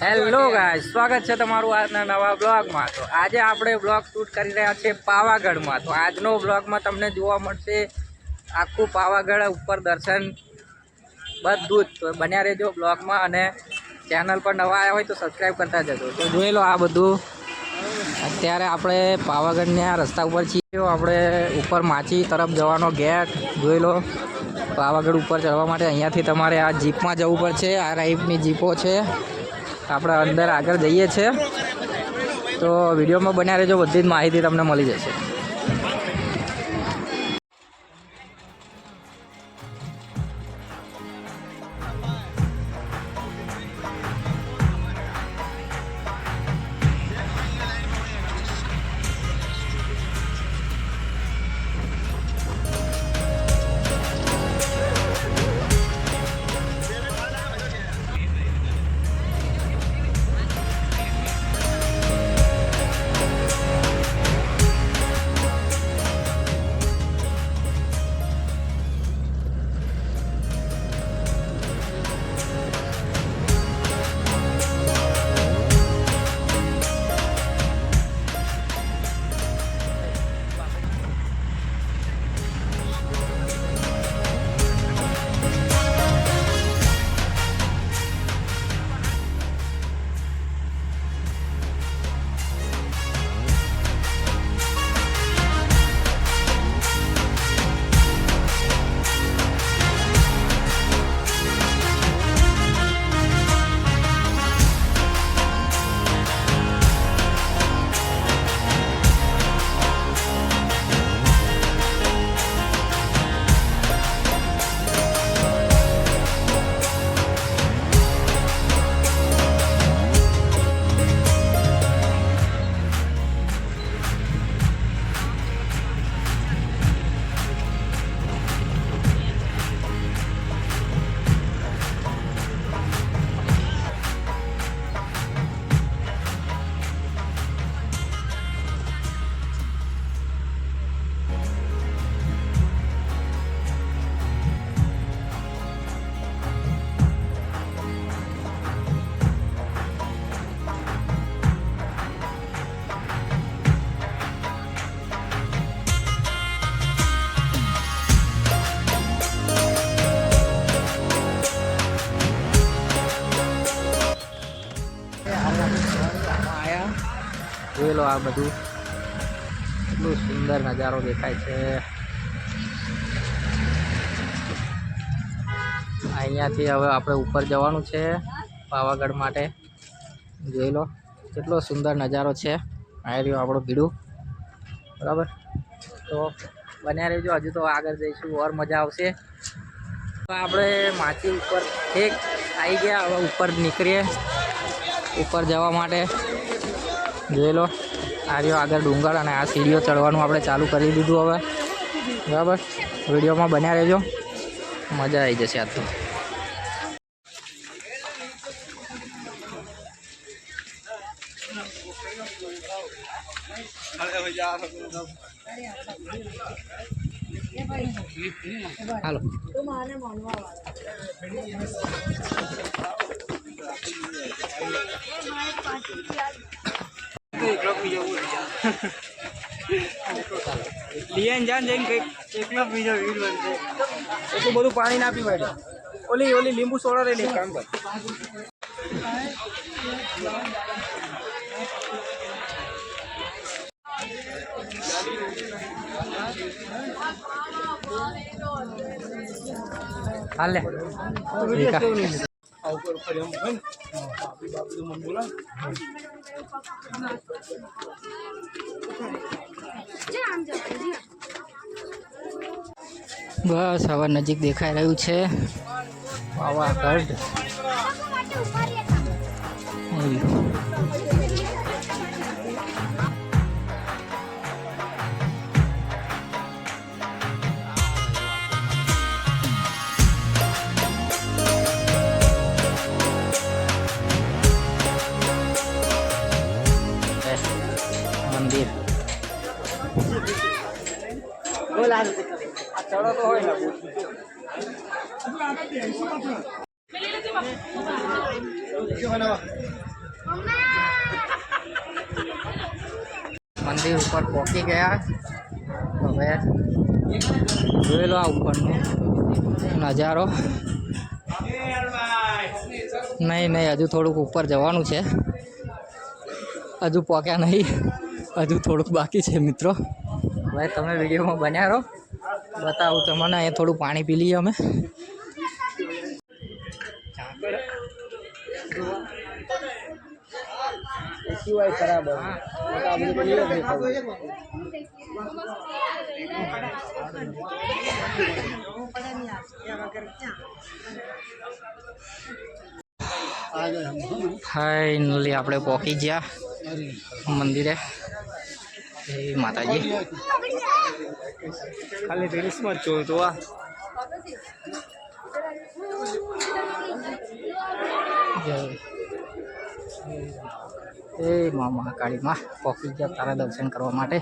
Hello guys, સ્વાગત છે તમારું આજના નવા બ્લોગમાં। તો આજે આપણે બ્લોગ શૂટ કરી રહ્યા છીએ પાવાગઢમાં। તો આજનો બ્લોગમાં તમને જોવા મળશે આખું પાવાગઢ ઉપર દર્શન બધું જ। તો બન્યા રહેજો બ્લોગમાં અને ચેનલ પર નવા આવ્યા હોય તો સબસ્ક્રાઈબ કરતા જજો। તો જોઈ લો આ બધું। અત્યારે આપણે પાવાગઢના રસ્તા ઉપર છીએ। આપણે ઉપર માચી તરફ જવાનો ગેટ જોઈ લો। પાવાગઢ ઉપર ચડવા માટે અહીંયાથી તમારે આ જીપમાં જવું પડશે। આ ટાઈપની જીપો છે। આપણે અંદર આગળ જઈએ છીએ તો વિડીયોમાં બન્યા રહેજો, બધી જ માહિતી તમને મળી જશે। જોઈ લો આ બધું કેટલું સુંદર નજારો દેખાય છે। અહીંયાથી હવે આપણે ઉપર જવાનું છે પાવાગઢ માટે। જોઈ લો કેટલો સુંદર નજારો છે। આ રહ્યું આપણું ભીડું, બરાબર। તો બન્યા રહેજો, હજુ તો આગળ જઈશું ઓર મજા આવશે। તો આપણે માચી ઉપર ઠીક આવી ગયા, હવે ઉપર નીકળીએ ઉપર જવા માટે। જોઈ લો આ રહ્યો આગળ ડુંગર અને આ સીડીઓ ચડવાનું આપણે ચાલુ કરી દીધું હવે, બરાબર। વિડીયોમાં બન્યા રહેજો, મજા આવી જશે આજ તો। હાલો લિયન જાન જઈને કંઈક એકલો બીજો વીડ બનશે। એટલું બધું પાણી ના પીવાય। ઓલી લીંબુ સોડા લઈને એક કામ કર। હાલ લે બસ હવે નજીક દેખાઈ રહ્યું છે પાવાગઢ। મંદિર બોલા ચડો તો હોય ને મંદિર ઉપર પહોંચી ગયા. હવે જોઈ લો આ ઉપરનો નજારો. નહીં હજુ થોડુંક ઉપર જવાનું છે. હજુ પહોંચ્યા નહીં, હજુ થોડુંક બાકી છે મિત્રો. હવે તમે વિડીયોમાં બન્યા રહો, બતાવું તમને. અહીંયા થોડું પાણી પી લઈએ અમે. સિવાય ખરાબ ફાઇનલી આપણે પહોંચી ગયા મંદિરે. એ માતાજી ખાલી રીલ્સમાં જ જોયું તો આ એ મહાકાળીમાં પહોંચી ગયા તારા દર્શન કરવા માટે.